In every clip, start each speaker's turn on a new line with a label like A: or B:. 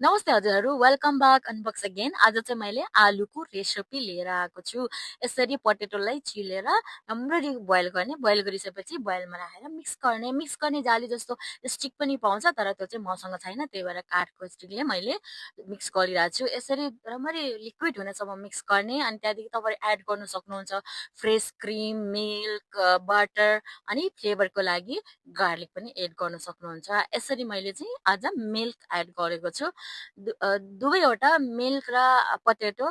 A: नमस्ते हजुरहरू, welcome back unbox again. आज चाहिँ मैले आलुको रेसिपी लिएर आएको छु। यसरी पोटेटोलाई छिलेर राम्ररी बोइल गर्ने, बोइल गरिसकेपछि बोइलमा राखेर मिक्स गर्ने जाली जस्तो स्टिक पनि पाउँछ, तर त्यो चाहिँ मसँग छैन, त्यही भएर काठको स्टिकले मैले मिक्स गरिरहेको छु। यसरी राम्ररी लिक्विड हुनेसम्म मिक्स गर्ने, अनि त्यहाँदेखि तपाईँले एड गर्नु सक्नुहुन्छ फ्रेस क्रिम, मिल्क, बटर, अनि फ्लेभरको लागि गार्लिक पनि एड गर्न सक्नुहुन्छ। यसरी मैले चाहिँ आज मिल्क एड गरेको छु। दुवैवटा मिल्क र पोटेटो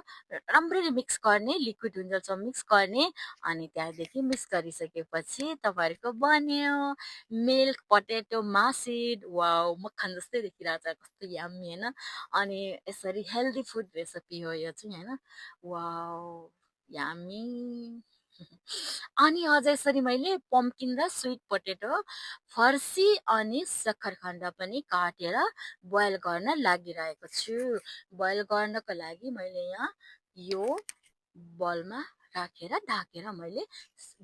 A: राम्ररी मिक्स गर्ने, लिक्विड हुन्जेलसम्म मिक्स गर्ने, अनि त्यहाँदेखि मिक्स गरिसकेपछि तपाईँहरूको बन्यो मिल्क पोटेटो मासिड। वाउ, मक्खन जस्तै देखिरहेको छ, कस्तो यम्मी होइन। अनि यसरी हेल्दी फुड रेसिपी हो यो चाहिँ होइन। Wow, yummy. अनि अझ यसरी मैले पम्किन र स्विट पोटेटो, फर्सी अनि सक्खरखण्ड पनि काटेर बोइल गर्न लागिरहेको छु। बोइल गर्नको लागि मैले यहाँ यो बलमा राखेर ढाकेर मैले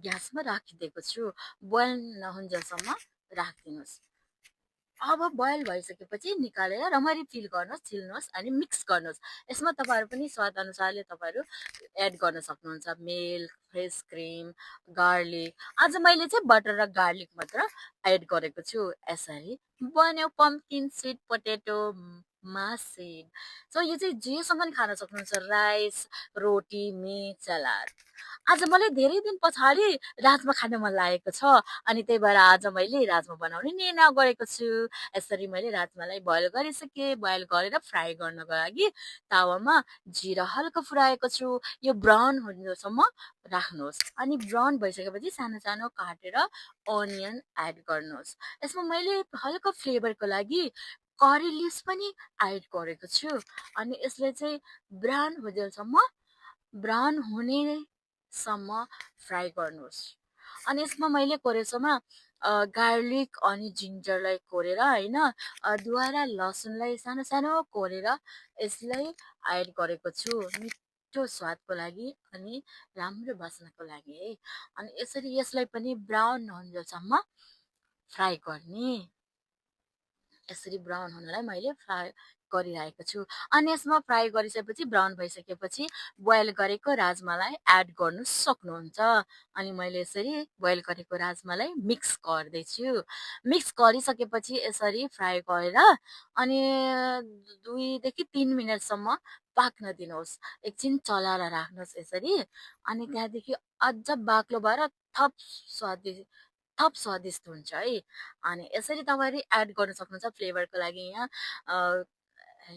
A: ग्यासमा राखिदिएको छु। बोइल नहुन्जेलसम्म राखिदिनुहोस्। अब बोइल भइसकेपछि निकालेर राम्ररी फिल गर्नुहोस्, छिल्नुहोस् अनि मिक्स गर्नुहोस्। यसमा तपाईँहरू पनि स्वाद अनुसारले तपाईँहरू एड गर्न सक्नुहुन्छ, मिल्क, फ्रेस क्रिम, गार्लिक। आज मैले चाहिँ बटर र गार्लिक मात्र एड गरेको छु। यसरी बन्यो पम्किन स्विट पोटेटो मासिड। सो यो चाहिँ जेसँग पनि खान सक्नुहुन्छ, राइस, रोटी, मिट, सलाद। आज मलाई धेरै दिन पछाडि राजमा खान मन लागेको छ, अनि त्यही भएर आज मैले राजमा बनाउने निर्णय गरेको छु। यसरी मैले राजमालाई बोइल गरिसकेँ। बोइल गरेर फ्राई गर्नको लागि तावामा जिरा हल्का फुराएको छु। यो ब्राउन हुनेसम्म राख्नुहोस्, अनि ब्राउन भइसकेपछि सानो सानो काटेर अनियन एड गर्नुहोस्। यसमा मैले हल्का फ्लेभरको लागि करी लिभ्स पनि एड गरेको छु, अनि यसले चाहिँ ब्राउन हुनेसम्म फ्राई गर्नुहोस्। अनि यसमा मैले कोरेसोमा गार्लिक अनि जिन्जरलाई कोरेर होइन, अदुवा र लसुनलाई सानो सानो कोरेर यसलाई एड गरेको छु, मिठो स्वादको लागि अनि राम्रो बास्नाको लागि है। अनि यसरी यसलाई पनि ब्राउन नहुन्जेलसम्म फ्राई गर्ने। यसरी ब्राउन हुनलाई मैले फ्राई गरिरहेको छु। अनि यसमा फ्राई गरिसकेपछि ब्राउन भइसकेपछि बोइल गरेको राजमालाई एड गर्नु सक्नुहुन्छ। अनि मैले यसरी बोइल गरेको राजमालाई मिक्स गर्दैछु। मिक्स गरिसकेपछि यसरी फ्राई गरेर अनि 2 देखि 3 मिनटसम्म पाक्न दिनुहोस्। एकछिन चलाएर राख्नुहोस् यसरी, अनि त्यहाँदेखि अझ बाक्लो भएर थप स्वादिष्ट हुन्छ है। अनि यसरी तपाईँले एड गर्न सक्नुहुन्छ फ्लेभरको लागि यहाँ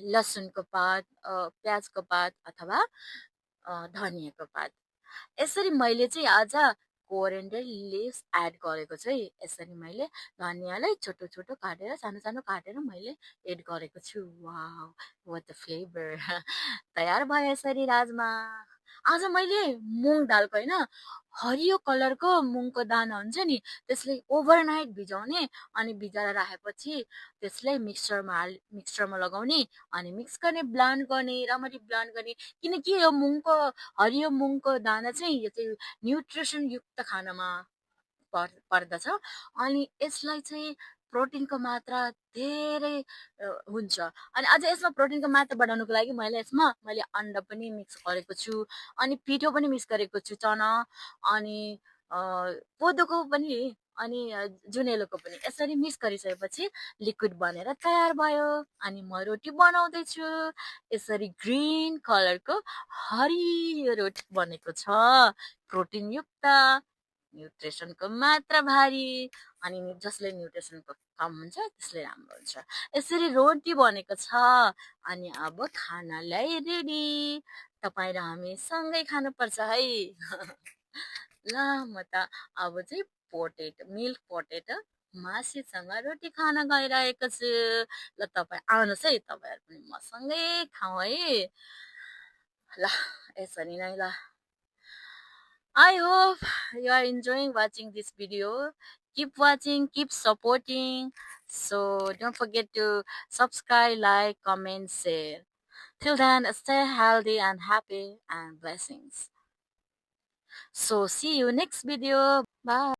A: लसुनको पात, प्याजको पात अथवा धनियाँको पात। यसरी मैले चाहिँ आज कोरिएन्डर लिभ्स एड गरेको छु है। यसरी मैले धनियाँलाई छोटो छोटो काटेर, सानो सानो काटेर मैले एड गरेको छु। Wow, what the flavour. तयार भयो यसरी राजमा। आज मैले मुङ दालको होइन, हरियो कलरको मुङको दाना हुन्छ नि, त्यसलाई ओभरनाइट भिजाउने, अनि भिजाएर राखेपछि त्यसलाई मिक्सचरमा लगाउने, अनि मिक्स गर्ने, ब्लेन्ड गर्ने, राम्ररी ब्लेन्ड गर्ने। किनकि यो हरियो मुङको दाना चाहिँ यो चाहिँ न्युट्रिसन युक्त खानामा पर्दछ, अनि यसलाई चाहिँ प्रोटिनको मात्रा धेरै हुन्छ। अनि अझ यसमा प्रोटिनको मात्रा बढाउनुको लागि मैले अन्डा पनि मिक्स गरेको छु, अनि पिठो पनि मिक्स गरेको छु, चना अनि कोदोको पनि, अनि जुनेलोको पनि। यसरी मिक्स गरिसकेपछि लिक्विड बनेर तयार भयो। अनि म रोटी बनाउँदैछु। यसरी ग्रिन कलरको हरियो रोटी बनेको छ, प्रोटिनयुक्त, न्युट्रिसनको मात्रा भारी, अनि जसले न्युट्रिसनको कम हुन्छ त्यसले राम्रो हुन्छ। यसरी रोटी बनेको छ, अनि अब खानालाई रेडी। तपाईँ र हामी सँगै खानुपर्छ है। ल म त अब चाहिँ मिल्क पोटेटो मासुसँग रोटी खान गइरहेको छु। ल तपाईँ आउनुहोस् है, तपाईँहरू पनि मसँगै खाउँ है। ल यसरी नै ल। I hope you are enjoying watching this video. Keep watching, keep supporting. So don't forget to subscribe, like, comment, share. Till then, stay healthy and happy, and blessings. So see you next video. Bye.